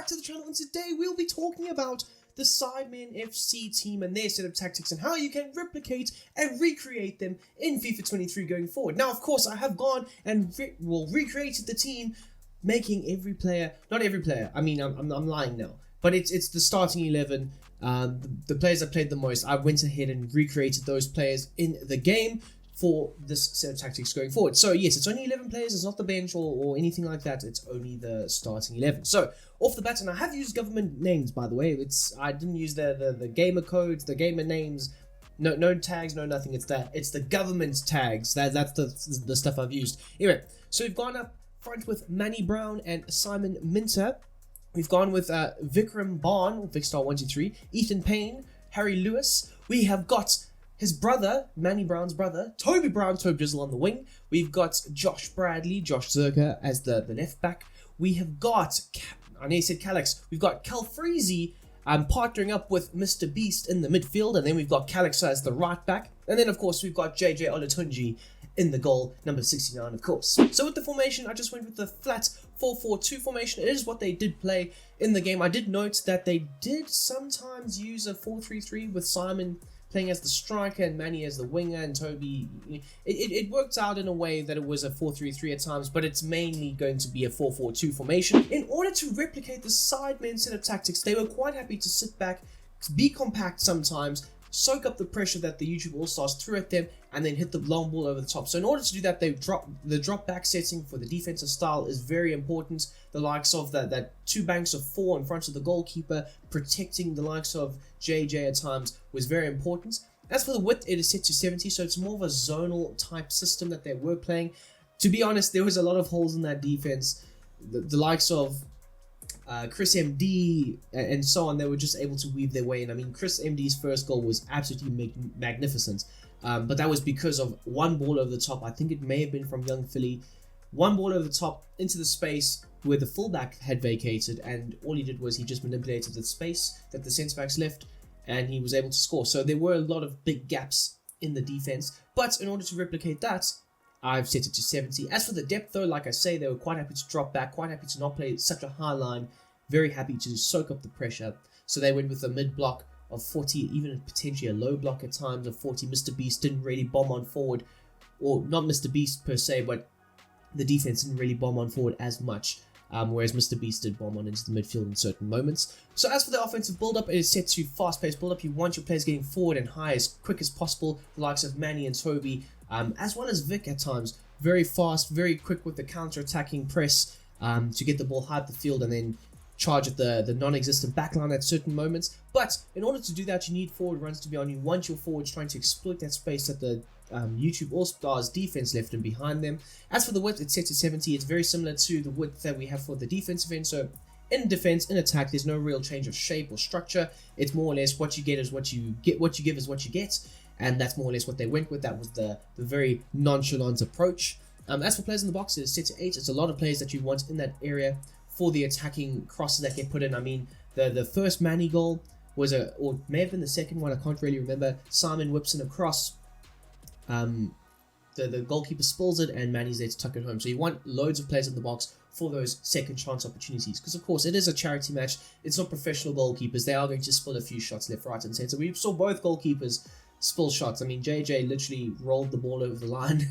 back to the channel, and today we'll be talking about the Sidemen FC team and their set of tactics and how you can replicate and recreate them in FIFA 23 going forward. Now, of course, I have gone and recreated the team, making every player, not every player, I mean, I'm lying now, but it's the starting 11, the players that played the most. I went ahead and recreated those players in the game for this set of tactics going forward. So yes, it's only 11 players, it's not the bench or anything like that, it's only the starting 11. So off the bat, and I have used government names, by the way, I didn't use the gamer codes, the gamer names, no tags, no nothing, it's the government tags, that's the stuff I've used. Anyway, so we've gone up front with Manny Brown and Simon Minter. We've gone with Vikram Barn, Vicstar123, Ethan Payne, Harry Lewis. We have got his brother, Manny Brown's brother, Toby Brown, Toby Drizzle on the wing. We've got Josh Bradley, Josh Zerka as the left back. We have got, I know you said Calix, we've got Calfreezy partnering up with Mr. Beast in the midfield, and then we've got Calix as the right back. And then, of course, we've got JJ Olatunji in the goal, number 69, of course. So with the formation, I just went with the flat 4-4-2 formation. It is what they did play in the game. I did note that they did sometimes use a 4-3-3 with Simon playing as the striker and Manny as the winger, and Toby, it worked out in a way that it was a 4-3-3 at times, but it's mainly going to be a 4-4-2 formation. In order to replicate the Sidemen set of tactics, they were quite happy to sit back, be compact sometimes, soak up the pressure that the YouTube All-Stars threw at them, and then hit the long ball over the top. So in order to do that, the drop back setting for the defensive style is very important. The likes of that two banks of four in front of the goalkeeper, protecting the likes of JJ at times was very important. As for the width, it is set to 70, so it's more of a zonal type system that they were playing. To be honest, there was a lot of holes in that defense. The likes of Chris MD and so on, they were just able to weave their way in. I mean, Chris MD's first goal was absolutely magnificent, but that was because of one ball over the top. I think it may have been from Young Philly. One ball over the top into the space where the fullback had vacated, and all he did was he just manipulated the space that the centre backs left, and he was able to score. So there were a lot of big gaps in the defense, but in order to replicate that, I've set it to 70. As for the depth though, like I say, they were quite happy to drop back, quite happy to not play such a high line, very happy to soak up the pressure. So they went with a mid block of 40, even potentially a low block at times of 40. Mr. Beast didn't really bomb on forward, or not Mr. Beast per se, but the defense didn't really bomb on forward as much, whereas Mr. Beast did bomb on into the midfield in certain moments. So as for the offensive build-up, it is set to fast-paced build-up. You want your players getting forward and high as quick as possible, the likes of Manny and Toby, as well as Vic at times. Very fast, very quick with the counter-attacking press to get the ball high up the field and then charge at the non-existent backline at certain moments. But in order to do that, you need forward runs to be on. You want your forwards trying to exploit that space that the YouTube All-Stars defense left and behind them. As for the width, it's set to 70. It's very similar to the width that we have for the defensive end. So in defense, in attack, there's no real change of shape or structure. It's more or less what you get is what you get, what you give is what you get. And that's more or less what they went with. That was the very nonchalant approach. As for players in the box, it's set to 8. It's a lot of players that you want in that area for the attacking crosses that get put in. I mean, the first Manny goal was or may have been the second one, I can't really remember. Simon whips in a cross. The goalkeeper spills it and Manny's there to tuck it home. So you want loads of players in the box for those second chance opportunities, because of course it is a charity match. It's not professional goalkeepers. They are going to spill a few shots left, right and centre. We saw both goalkeepers spill shots. I mean, JJ literally rolled the ball over the line.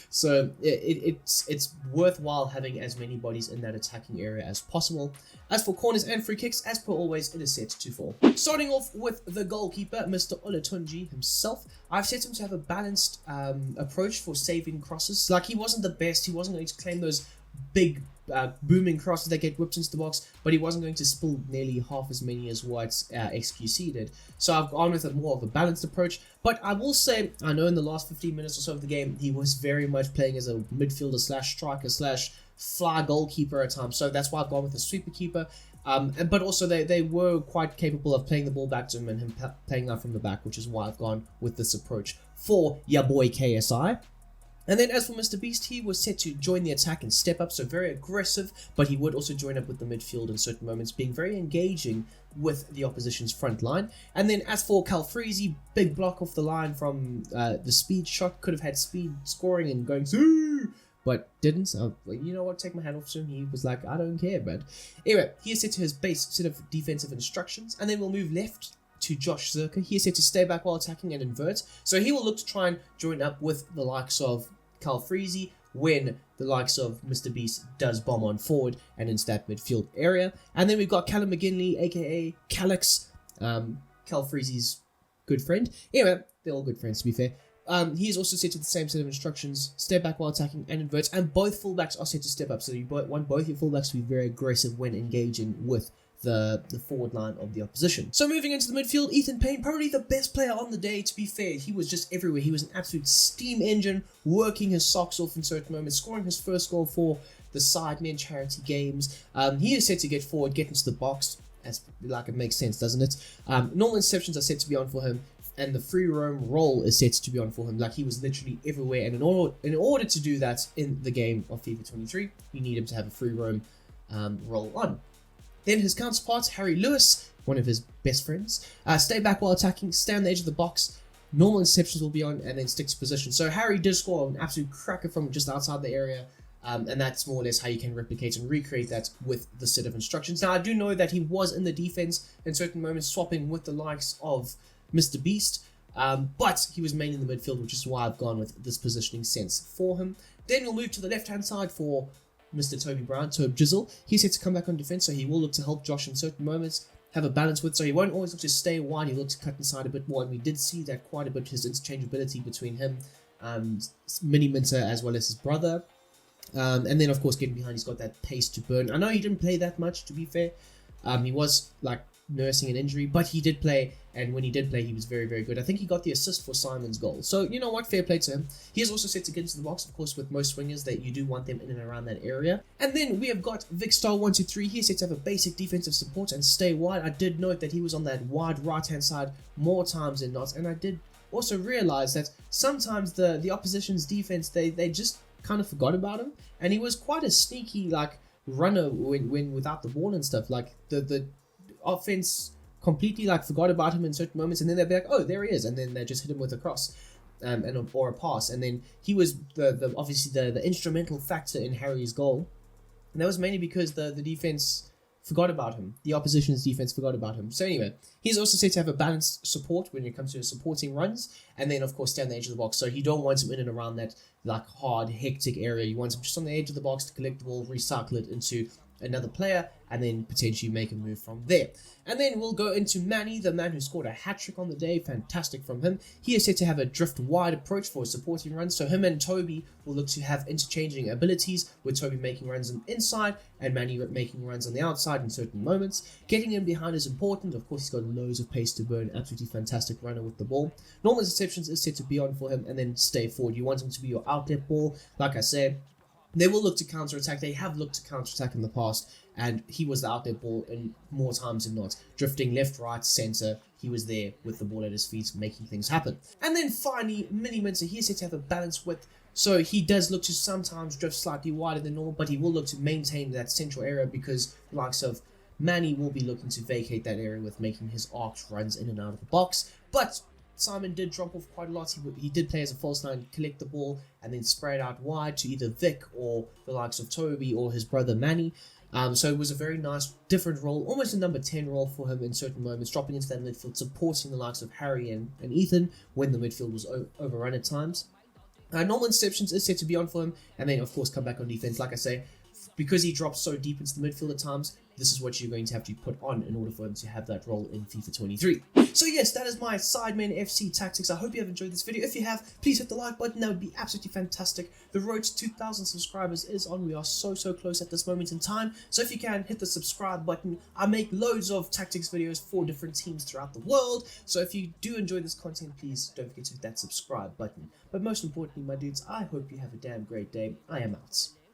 So it's worthwhile having as many bodies in that attacking area as possible. As for corners and free kicks, as per always, it is set to 4. Starting off with the goalkeeper, Mr. Olatunji himself. I've set him to have a balanced approach for saving crosses. Like, he wasn't the best. He wasn't going to claim those big booming crosses that get whipped into the box, but he wasn't going to spill nearly half as many as what XQC did. So I've gone with more of a balanced approach. But I will say, I know in the last 15 minutes or so of the game, he was very much playing as a midfielder slash striker slash fly goalkeeper at times. So that's why I've gone with a sweeper keeper. But also they were quite capable of playing the ball back to him and him playing out from the back, which is why I've gone with this approach for ya boy KSI. And then as for Mr. Beast, he was set to join the attack and step up, so very aggressive, but he would also join up with the midfield in certain moments, being very engaging with the opposition's front line. And then as for Calfreezy, big block off the line from the speed shot, could have had speed scoring and going through, but didn't. So, you know what, take my hat off to him. He was like, I don't care, but anyway, he is set to his base set of defensive instructions, and then we'll move left to Josh Zerka. He is set to stay back while attacking and invert, so he will look to try and join up with the likes of Cal Freezy when the likes of Mr. Beast does bomb on forward and into that midfield area. And then we've got Callum McGinley, aka Calix, Cal Freezy's good friend. Anyway, they're all good friends, to be fair. He is also set to the same set of instructions: step back while attacking and invert, and both fullbacks are set to step up, so you want both your fullbacks to be very aggressive when engaging with the forward line of the opposition. So moving into the midfield, Ethan Payne, probably the best player on the day, to be fair. He was just everywhere. He was an absolute steam engine, working his socks off in certain moments, scoring his first goal for the Sidemen charity games. He is set to get forward, get into the box, as like it makes sense, doesn't it? Normal interceptions are set to be on for him, and the free roam role is set to be on for him. Like, he was literally everywhere, and in order to do that in the game of FIFA 23, you need him to have a free roam role on. Then his counterpart, Harry Lewis, one of his best friends, stay back while attacking, stay on the edge of the box, normal interceptions will be on, and then stick to position. So Harry did score an absolute cracker from just outside the area, and that's more or less how you can replicate and recreate that with the set of instructions. Now, I do know that he was in the defense in certain moments, swapping with the likes of Mr. Beast, but he was mainly in the midfield, which is why I've gone with this positioning sense for him. Then we'll move to the left-hand side for Mr. Toby Brown, Tobe Jizzle. He's set to come back on defense, so he will look to help Josh in certain moments, have a balance with, so he won't always look to stay wide, he'll look to cut inside a bit more, and we did see that quite a bit, his interchangeability between him, Mini Minter, as well as his brother. And then, of course, getting behind, he's got that pace to burn. I know he didn't play that much, to be fair. He was, like, nursing an injury, but he did play, and when he did play, he was very, very good. I think he got the assist for Simon's goal, so you know what, fair play to him. He is also set to get into the box, of course, with most swingers, that you do want them in and around that area. And then we have got Vicstar123. He's set to have a basic defensive support and stay wide. I did note that he was on that wide right-hand side more times than not, and I did also realize that sometimes the opposition's defense, they just kind of forgot about him, and he was quite a sneaky, like, runner when without the ball and stuff. Like, the offense completely, like, forgot about him in certain moments, and then they'd be like, oh, there he is, and then they just hit him with a cross or a pass, and then he was obviously the instrumental factor in Harry's goal, and that was mainly because the defense forgot about him. The opposition's defense forgot about him. So anyway, he's also said to have a balanced support when it comes to his supporting runs, and then of course stay on the edge of the box. So you don't want him in and around that, like, hard, hectic area. You want him just on the edge of the box to collect the ball, recycle it into another player, and then potentially make a move from there. And then we'll go into Manny, the man who scored a hat-trick on the day. Fantastic from him. He is set to have a drift-wide approach for his supporting runs, so him and Toby will look to have interchanging abilities, with Toby making runs on the inside and Manny making runs on the outside in certain moments. Getting him behind is important. Of course, he's got loads of pace to burn, absolutely fantastic runner with the ball. Normal interceptions is set to be on for him, and then stay forward. You want him to be your outlet ball. Like I said, they will look to counter-attack. They have looked to counter-attack in the past, and he was the outlet ball in more times than not. Drifting left, right, centre, he was there with the ball at his feet, making things happen. And then finally, Mini Minter, he's set to have a balanced width, so he does look to sometimes drift slightly wider than normal, but he will look to maintain that central area, because the likes of Manny will be looking to vacate that area with making his arced runs in and out of the box. But Simon did drop off quite a lot. He did play as a false nine, collect the ball, and then spray it out wide to either Vic or the likes of Toby or his brother Manny. So it was a very nice, different role, almost a number 10 role for him in certain moments, dropping into that midfield, supporting the likes of Harry and Ethan when the midfield was overrun at times. Normal interceptions is set to be on for him, and then of course come back on defense. Like I say, because he drops so deep into the midfield at times, this is what you're going to have to put on in order for him to have that role in FIFA 23. So yes, that is my Sidemen FC tactics. I hope you have enjoyed this video. If you have, please hit the like button. That would be absolutely fantastic. The road to 2,000 subscribers is on. We are so close at this moment in time. So if you can, hit the subscribe button. I make loads of tactics videos for different teams throughout the world. So if you do enjoy this content, please don't forget to hit that subscribe button. But most importantly, my dudes, I hope you have a damn great day. I am out.